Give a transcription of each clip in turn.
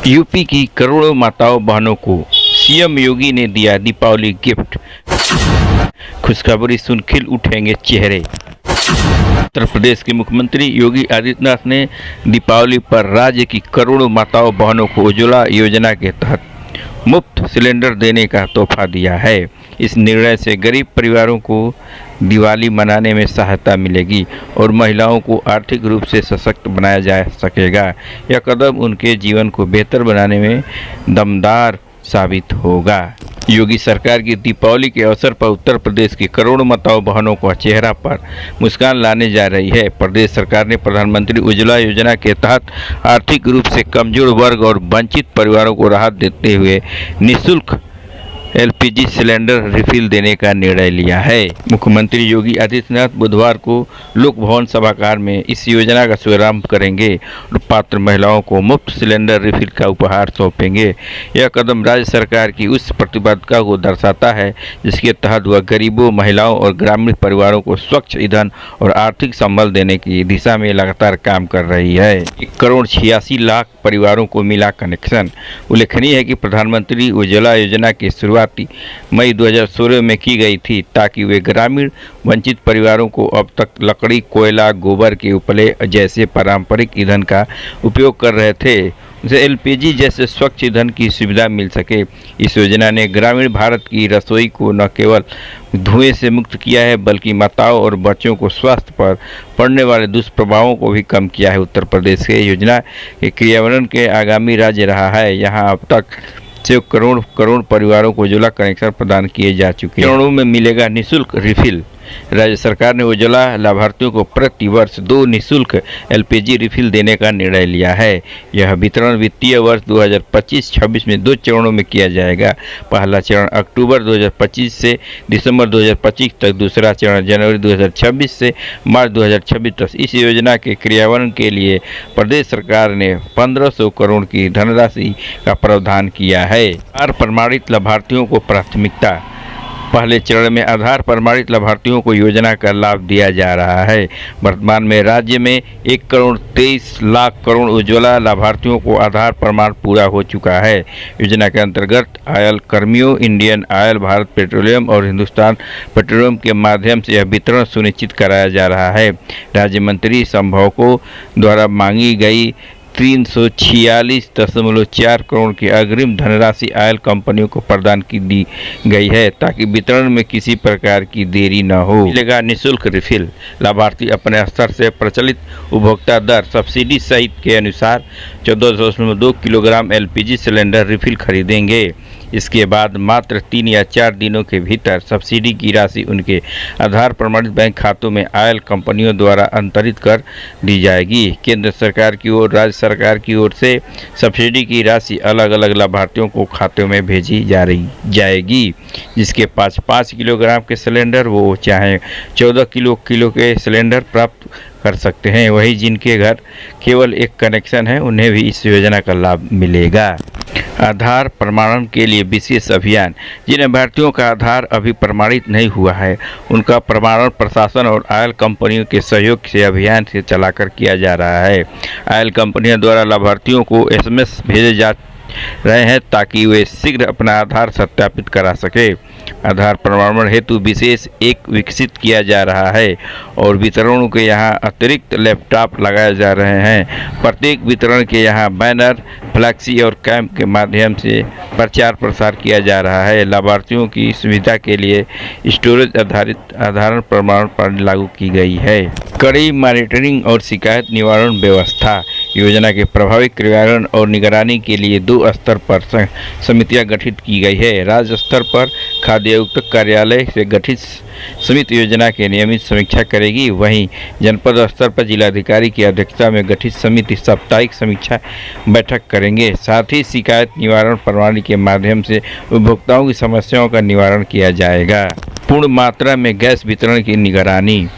UP की करोड़ों माताओं बहनों को सीएम योगी ने दिया दीपावली गिफ्ट। खुशखबरी सुन खिल उठेंगे चेहरे। उत्तर प्रदेश के मुख्यमंत्री योगी आदित्यनाथ ने दीपावली पर राज्य की करोड़ों माताओं बहनों को उज्ज्वला योजना के तहत मुफ्त सिलेंडर देने का तोहफा दिया है। इस निर्णय से गरीब परिवारों को दिवाली मनाने में सहायता मिलेगी और महिलाओं को आर्थिक रूप से सशक्त बनाया जा सकेगा। यह कदम उनके जीवन को बेहतर बनाने में दमदार साबित होगा। योगी सरकार की दीपावली के अवसर पर उत्तर प्रदेश की करोड़ों माताओं बहनों को चेहरा पर मुस्कान लाने जा रही है। प्रदेश सरकार ने प्रधानमंत्री उज्ज्वला योजना के तहत आर्थिक रूप से कमजोर वर्ग और वंचित परिवारों को राहत देते हुए निःशुल्क एलपीजी सिलेंडर रिफिल देने का निर्णय लिया है। मुख्यमंत्री योगी आदित्यनाथ बुधवार को लोक भवन सभागार में इस योजना का शुभारंभ करेंगे और पात्र महिलाओं को मुफ्त सिलेंडर रिफिल का उपहार सौंपेंगे। यह कदम राज्य सरकार की उस प्रतिबद्धता को दर्शाता है जिसके तहत वह गरीबों, महिलाओं और ग्रामीण परिवारों को स्वच्छ ईंधन और आर्थिक संबल देने की दिशा में लगातार काम कर रही है। 1,86,00,000 परिवारों को मिला कनेक्शन। उल्लेखनीय है कि प्रधानमंत्री उज्ज्वला योजना की शुरुआत मई 2016 में की गई थी ताकि वे ग्रामीण वंचित परिवारों को अब तक लकड़ी, कोयला, गोबर के उपले जैसे पारंपरिक ईंधन का उपयोग कर रहे थे उसे एलपीजी जैसे स्वच्छ ईंधन की सुविधा मिल सके। इस योजना ने ग्रामीण भारत की रसोई को न केवल धुएं से मुक्त किया है बल्कि माताओं और बच्चों को स्वास्थ्य पर पड़ने वाले दुष्प्रभावों को भी कम किया है। उत्तर प्रदेश के योजना के क्रियान्वयन के आगामी राज्य रहा है। यहाँ अब तक 6 करोड़ परिवारों को उज्ज्वला कनेक्शन प्रदान किए जा चुके हैं। करोड़ों में मिलेगा निःशुल्क रिफिल। राज्य सरकार ने उज्ज्वला लाभार्थियों को प्रति वर्ष 2 निःशुल्क एलपीजी रिफिल देने का निर्णय लिया है। यह वितरण वित्तीय वर्ष 2025-26 में 2 चरणों में किया जाएगा। पहला चरण अक्टूबर 2025 से दिसंबर 2025 तक, दूसरा चरण जनवरी 2026 से मार्च 2026 तक। इस योजना के क्रियान्वयन के लिए प्रदेश सरकार ने 1500 करोड़ की धनराशि का प्रावधान किया है। आधार प्रमाणित लाभार्थियों को प्राथमिकता। पहले चरण में आधार प्रमाणित लाभार्थियों को योजना का लाभ दिया जा रहा है। वर्तमान में राज्य में 1,23,00,000 करोड़ उज्ज्वला लाभार्थियों को आधार प्रमाण पूरा हो चुका है। योजना के अंतर्गत आयल कर्मियों, इंडियन ऑयल, भारत पेट्रोलियम और हिंदुस्तान पेट्रोलियम के माध्यम से यह वितरण सुनिश्चित कराया जा रहा है। राज्य मंत्री समूहों द्वारा मांगी गई 346.4 करोड़ की अग्रिम धनराशि आयल कंपनियों को प्रदान की दी गई है ताकि वितरण में किसी प्रकार की देरी न हो। मिलेगा निःशुल्क रिफिल। लाभार्थी अपने स्तर से प्रचलित उपभोक्ता दर सब्सिडी सहित के अनुसार 14.2 किलोग्राम एलपीजी सिलेंडर रिफिल खरीदेंगे। इसके बाद मात्र 3 या 4 दिनों के भीतर सब्सिडी की राशि उनके आधार प्रमाणित बैंक खातों में आयल कंपनियों द्वारा अंतरित कर दी जाएगी। केंद्र सरकार की ओर राज्य सरकार की ओर से सब्सिडी की राशि अलग अलग लाभार्थियों को खातों में भेजी जाएगी। जिसके पास 5 किलोग्राम के सिलेंडर वो चाहे 14 किलो के सिलेंडर प्राप्त कर सकते हैं। वहीं जिनके घर केवल एक कनेक्शन है उन्हें भी इस योजना का लाभ मिलेगा। आधार प्रमाणन के लिए विशेष अभियान। जिन अभ्यर्थियों का आधार अभी प्रमाणित नहीं हुआ है उनका प्रमाणन प्रशासन और आयल कंपनियों के सहयोग से अभियान से चलाकर किया जा रहा है। आयल कंपनियों द्वारा लाभार्थियों को एसएमएस भेजे जा रहे हैं ताकि वे शीघ्र अपना आधार सत्यापित करा सके। आधार प्रमाणन हेतु विशेष एक विकसित किया जा रहा है और वितरणों के यहाँ अतिरिक्त लैपटॉप लगाए जा रहे हैं। प्रत्येक वितरण के यहाँ बैनर, फ्लैक्सी और कैंप के माध्यम से प्रचार प्रसार किया जा रहा है। लाभार्थियों की सुविधा के लिए स्टोरेज आधारित आधार प्रमाण प्रणाली लागू की गई है। कड़ी मॉनिटरिंग और शिकायत निवारण व्यवस्था। योजना के प्रभावी क्रियान्वयन और निगरानी के लिए 2 स्तर पर समितियां गठित की गई है। राज्य स्तर पर खाद्य आयुक्त कार्यालय से गठित समिति योजना की नियमित समीक्षा करेगी। वहीं जनपद स्तर पर जिलाधिकारी की अध्यक्षता में गठित समिति साप्ताहिक समीक्षा बैठक करेंगे। साथ ही शिकायत निवारण प्रणाली के माध्यम से उपभोक्ताओं की समस्याओं का निवारण किया जाएगा। पूर्ण मात्रा में गैस वितरण की निगरानी।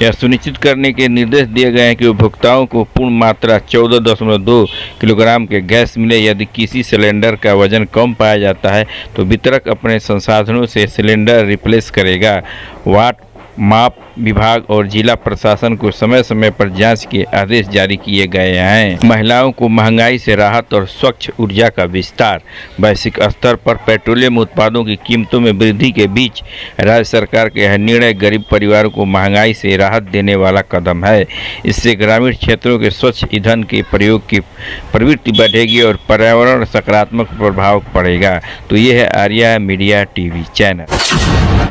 यह सुनिश्चित करने के निर्देश दिए गए हैं कि उपभोक्ताओं को पूर्ण मात्रा 14.2 किलोग्राम के गैस मिले। यदि किसी सिलेंडर का वजन कम पाया जाता है तो वितरक अपने संसाधनों से सिलेंडर रिप्लेस करेगा। वाट माप विभाग और जिला प्रशासन को समय समय पर जांच के आदेश जारी किए गए हैं। महिलाओं को महंगाई से राहत और स्वच्छ ऊर्जा का विस्तार। वैश्विक स्तर पर पेट्रोलियम उत्पादों की कीमतों में वृद्धि के बीच राज्य सरकार का यह निर्णय गरीब परिवारों को महंगाई से राहत देने वाला कदम है। इससे ग्रामीण क्षेत्रों के स्वच्छ ईंधन के प्रयोग की प्रवृत्ति बढ़ेगी और पर्यावरण सकारात्मक प्रभाव पड़ेगा। तो ये है आर्या मीडिया टीवी चैनल।